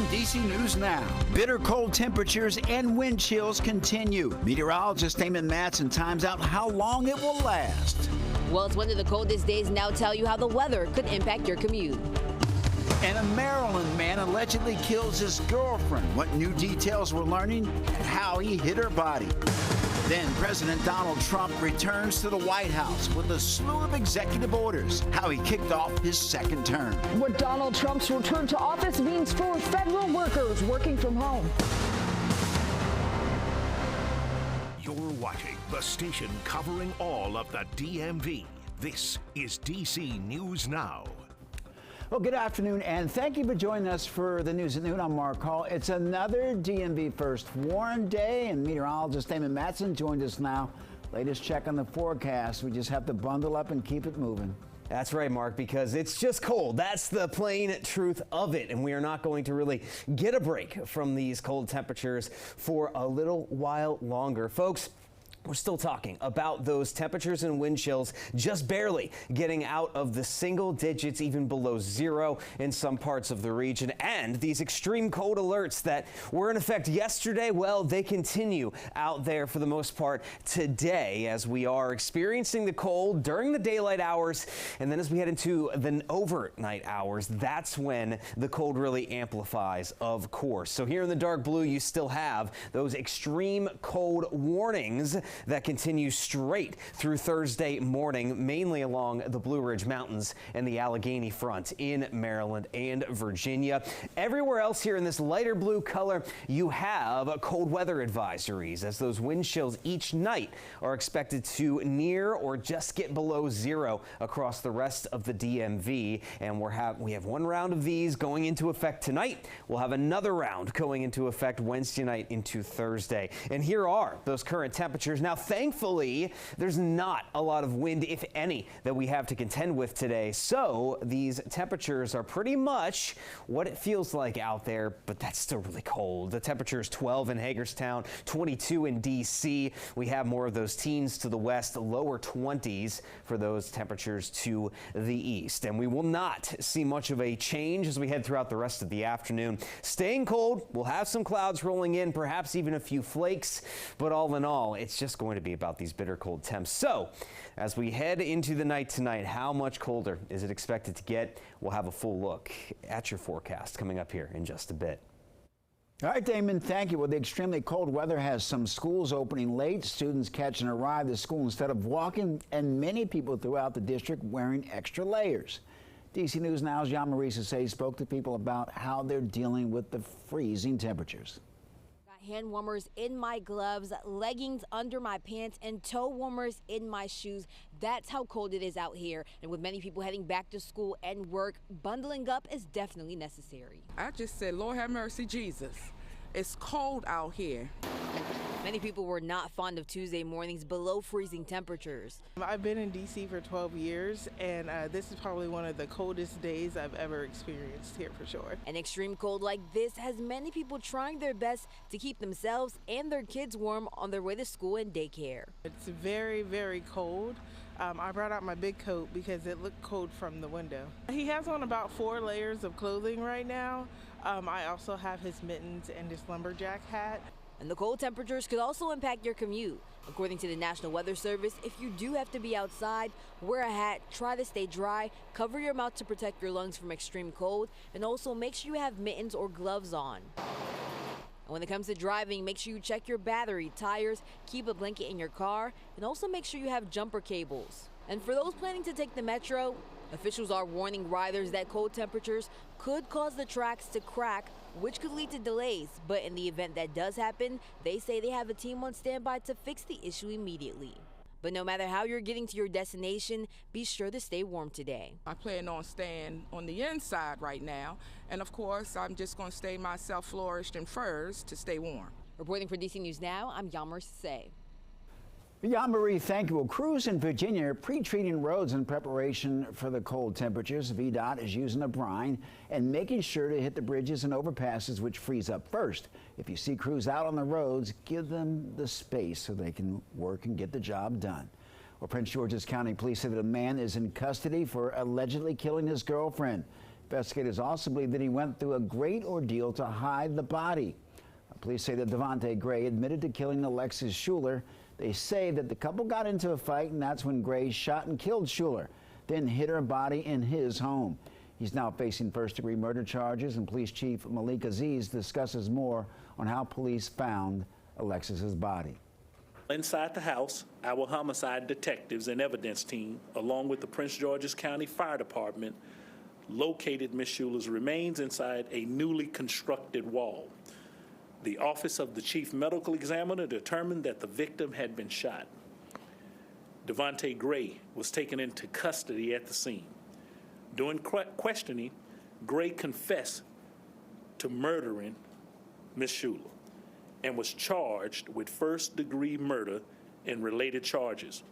on DC News Now. Bitter cold temperatures and wind chills continue. Meteorologist Damon Matson times out how long it will last. Well, it's one of the coldest days now. Tell you how the weather could impact your commute. And a Maryland man allegedly kills his girlfriend. What new details we're learning and how he hit her body. Then President Donald Trump returns to the White House with a slew of executive orders, how he kicked off his second term. What Donald Trump's return to office means for federal workers working from home. You're watching the station covering all of the DMV. This is DC News Now. Well, good afternoon, and thank you for joining us for the News at Noon. I'm Mark Hall. It's another DMV First Warn Day, and meteorologist Damon Matson joined us now. Latest check on the forecast. We just have to bundle up and keep it moving. That's right, Mark, because it's just cold. That's the plain truth of it, and we are not going to really get a break from these cold temperatures for a little while longer. Folks, we're still talking about those temperatures and wind chills just barely getting out of the single digits, even below zero in some parts of the region. And these extreme cold alerts that were in effect yesterday, well, they continue out there for the most part today as we are experiencing the cold during the daylight hours. And then as we head into the overnight hours, that's when the cold really amplifies, of course. So here in the dark blue, you still have those extreme cold warnings that continue straight through Thursday morning, mainly along the Blue Ridge Mountains and the Allegheny Front in Maryland and Virginia. Everywhere else here in this lighter blue color, you have cold weather advisories as those wind chills each night are expected to near or just get below zero across the rest of the DMV. And we have one round of these going into effect tonight. We'll have another round going into effect Wednesday night into Thursday. And here are those current temperatures. Now, thankfully, there's not a lot of wind, if any, that we have to contend with today. So these temperatures are pretty much what it feels like out there, but that's still really cold. The temperature is 12 in Hagerstown, 22 in DC. We have more of those teens to the west, lower 20s for those temperatures to the east. And we will not see much of a change as we head throughout the rest of the afternoon. Staying cold, we'll have some clouds rolling in, perhaps even a few flakes, but all in all, it's just going to be about these bitter cold temps. So as we head into the night tonight, how much colder is it expected to get? We'll have a full look at your forecast coming up here in just a bit. All right, Damon, thank you. Well, the extremely cold weather has some schools opening late, students catching a ride to school instead of walking, and many people throughout the district wearing extra layers. DC News Now's Jan Marie Sase spoke to people about how they're dealing with the freezing temperatures. Hand warmers in my gloves, leggings under my pants, and toe warmers in my shoes. That's how cold it is out here. And with many people heading back to school and work, bundling up is definitely necessary. I just said, Lord have mercy, Jesus. It's cold out here. Many people were not fond of Tuesday mornings below freezing temperatures. I've been in DC for 12 years, and this is probably one of the coldest days I've ever experienced here for sure. An extreme cold like this has many people trying their best to keep themselves and their kids warm on their way to school and daycare. It's very, very cold. I brought out my big coat because it looked cold from the window. He has on about 4 layers of clothing right now. I also have his mittens and his lumberjack hat. And the cold temperatures could also impact your commute. According to the National Weather Service, if you do have to be outside, wear a hat, try to stay dry, cover your mouth to protect your lungs from extreme cold, and also make sure you have mittens or gloves on. And when it comes to driving, make sure you check your battery, tires, keep a blanket in your car, and also make sure you have jumper cables. And for those planning to take the metro, officials are warning riders that cold temperatures could cause the tracks to crack, which could lead to delays. But in the event that does happen, they say they have a team on standby to fix the issue immediately. But no matter how you're getting to your destination, be sure to stay warm today. I plan on staying on the inside right now. And of course, I'm just going to stay myself flourished in furs to stay warm. Reporting for DC News Now, I'm Jan Marie Sase. Jan Marie, thank you. Well, crews in Virginia are pre-treating roads in preparation for the cold temperatures. VDOT is using a brine and making sure to hit the bridges and overpasses which freeze up first. If you see crews out on the roads, give them the space so they can work and get the job done. Well, Prince George's County Police say that a man is in custody for allegedly killing his girlfriend. Investigators also believe that he went through a great ordeal to hide the body. Police say that Devontae Gray admitted to killing Alexis Schuler. They say that the couple got into a fight, and that's when Gray shot and killed Schuler, then hid her body in his home. He's now facing first-degree murder charges, and Police Chief Malik Aziz discusses more on how police found Alexis's body. Inside the house, our homicide detectives and evidence team, along with the Prince George's County Fire Department, located Ms. Schuler's remains inside a newly constructed wall. The Office of the Chief Medical Examiner determined that the victim had been shot. Devontae Gray was taken into custody at the scene. During questioning, Gray confessed to murdering Ms. Schuler and was charged with first-degree murder and related charges.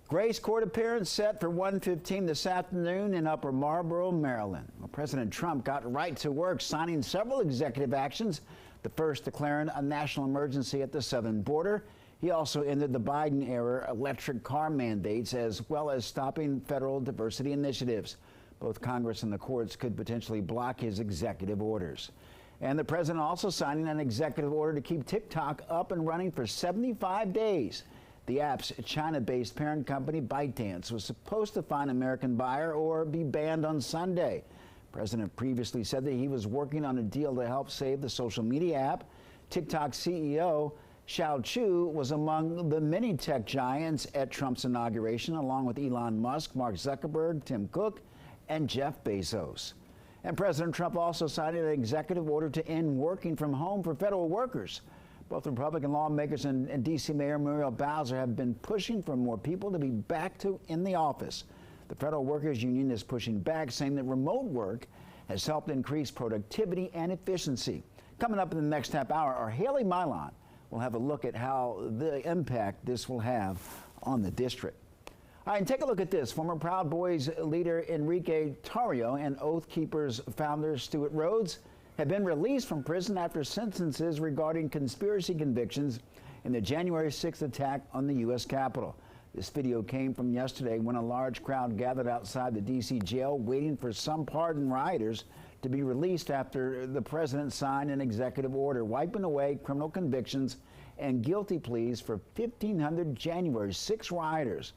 Gray's court appearance set for 1:15 this afternoon in Upper Marlboro, Maryland. Well, President Trump got right to work signing several executive actions, the first declaring a national emergency at the southern border. He also ended the Biden-era electric car mandates, as well as stopping federal diversity initiatives. Both Congress and the courts could potentially block his executive orders. And the president also signing an executive order to keep TikTok up and running for 75 days. The app's China-based parent company, ByteDance, was supposed to find an American buyer or be banned on Sunday. The president previously said that he was working on a deal to help save the social media app. TikTok CEO Xiao Chu was among the many tech giants at Trump's inauguration, along with Elon Musk, Mark Zuckerberg, Tim Cook, and Jeff Bezos. And President Trump also signed an executive order to end working from home for federal workers. Both Republican lawmakers and D.C. Mayor Muriel Bowser have been pushing for more people to be back in the office. The Federal Workers Union is pushing back, saying that remote work has helped increase productivity and efficiency. Coming up in the next half hour, our Haley Milon will have a look at how the impact this will have on the district. All right, and take a look at this. Former Proud Boys leader Enrique Tarrio and Oath Keepers founder Stuart Rhodes have been released from prison after sentences regarding conspiracy convictions in the January 6th attack on the U.S. Capitol. This video came from yesterday when a large crowd gathered outside the D.C. jail waiting for some pardoned rioters to be released after the president signed an executive order wiping away criminal convictions and guilty pleas for 1,500 January 6 rioters.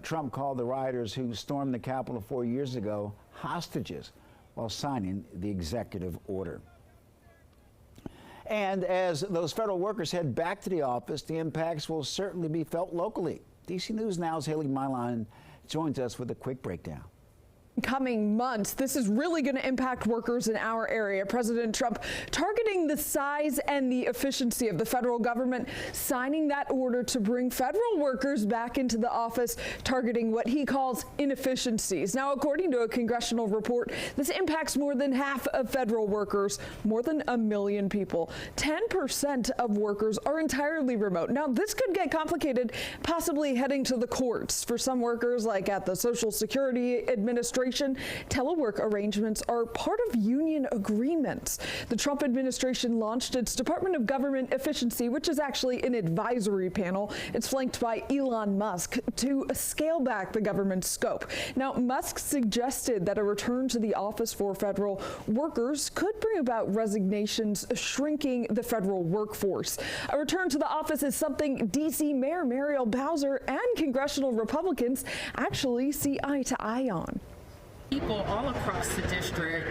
Trump called the rioters who stormed the Capitol 4 years ago hostages while signing the executive order. And as those federal workers head back to the office, the impacts will certainly be felt locally. DC News Now's Haley Milon joins us with a quick breakdown. Coming months, this is really going to impact workers in our area. President Trump targeting the size and the efficiency of the federal government, signing that order to bring federal workers back into the office, targeting what he calls inefficiencies. Now, according to a congressional report, this impacts more than half of federal workers, more than 1 million people. 10% of workers are entirely remote. Now, this could get complicated, possibly heading to the courts. For some workers, like at the Social Security Administration, telework arrangements are part of union agreements. The Trump administration launched its Department of Government Efficiency, which is actually an advisory panel. It's flanked by Elon Musk to scale back the government's scope. Now, Musk suggested that a return to the office for federal workers could bring about resignations, shrinking the federal workforce. A return to the office is something D.C. Mayor Muriel Bowser and congressional Republicans actually see eye to eye on. People all across the district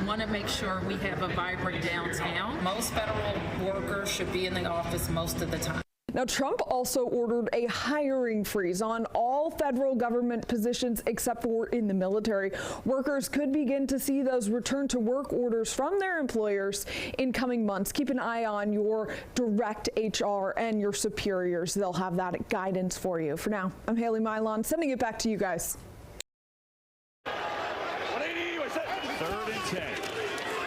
want to make sure we have a vibrant downtown. Most federal workers should be in the office most of the time. Now, Trump also ordered a hiring freeze on all federal government positions except for in the military. Workers could begin to see those return to work orders from their employers in coming months. Keep an eye on your direct HR and your superiors. They'll have that guidance for you. For now, I'm Haley Milon, sending it back to you guys. 3rd and 10.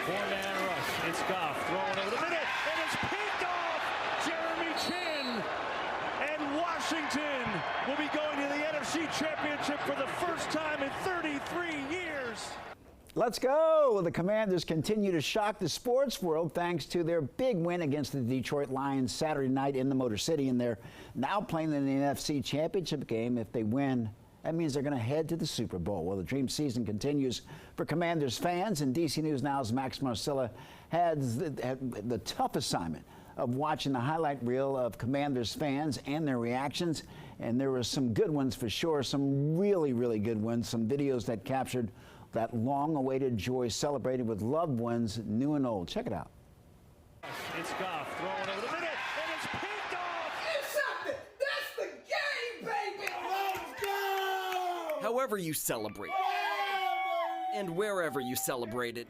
4-man rush. It's Goff throwing over the middle, and it's picked off. Jeremy Chin, and Washington will be going to the NFC Championship for the first time in 33 years. Let's go. The Commanders continue to shock the sports world thanks to their big win against the Detroit Lions Saturday night in the Motor City, and they're now playing in the NFC Championship game. If they win, That means they're going to head to the Super Bowl. Well, the dream season continues for Commanders fans, and DC News Now's Max Marcilla had the tough assignment of watching the highlight reel of Commanders fans and their reactions. And there were some good ones for sure, some really, really good ones, some videos that captured that long-awaited joy celebrated with loved ones, new and old. Check it out. It's Goff throwing over the middle, and it's picked off. That's the game, baby! Let's go! However you celebrate, and wherever you celebrate it,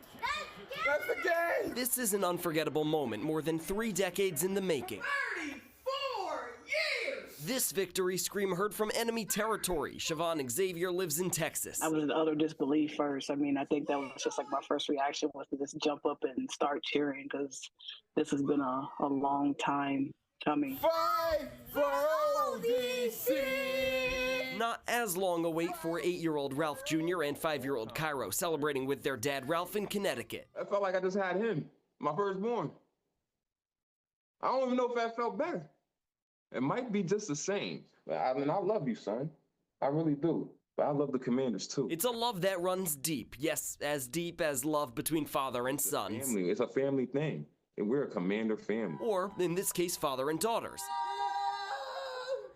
That's the game! this is an unforgettable moment more than 3 decades in the making. 34 years! This victory scream heard from enemy territory. Siobhan Xavier lives in Texas. I was in utter disbelief first. I mean, I think that was just like my first reaction was to just jump up and start cheering because this has been a long time coming. Fight for ODC! Not as long a wait for 8-year-old Ralph Jr. and 5-year-old Cairo celebrating with their dad Ralph in Connecticut. I felt like I just had him, my firstborn. I don't even know if that felt better. It might be just the same. I mean, I love you, son. I really do. But I love the Commanders, too. It's a love that runs deep. Yes, as deep as love between father and sons. Family. It's a family thing. And we're a Commander family. Or, in this case, father and daughters.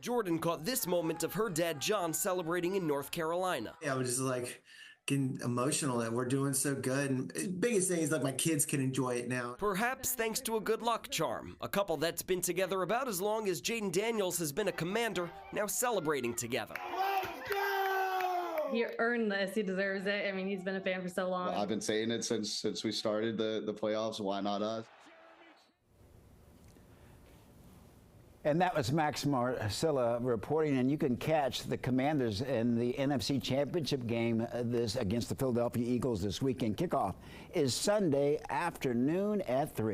Jordan caught this moment of her dad, John, celebrating in North Carolina. I was just like getting emotional that we're doing so good. And the biggest thing is like my kids can enjoy it now. Perhaps thanks to a good luck charm. A couple that's been together about as long as Jaden Daniels has been a Commander, now celebrating together. He earned this. He deserves it. I mean, he's been a fan for so long. I've been saying it since we started the playoffs. Why not us? And that was Max Marcilla reporting, and you can catch the Commanders in the NFC Championship game against the Philadelphia Eagles this weekend. Kickoff is Sunday afternoon at 3.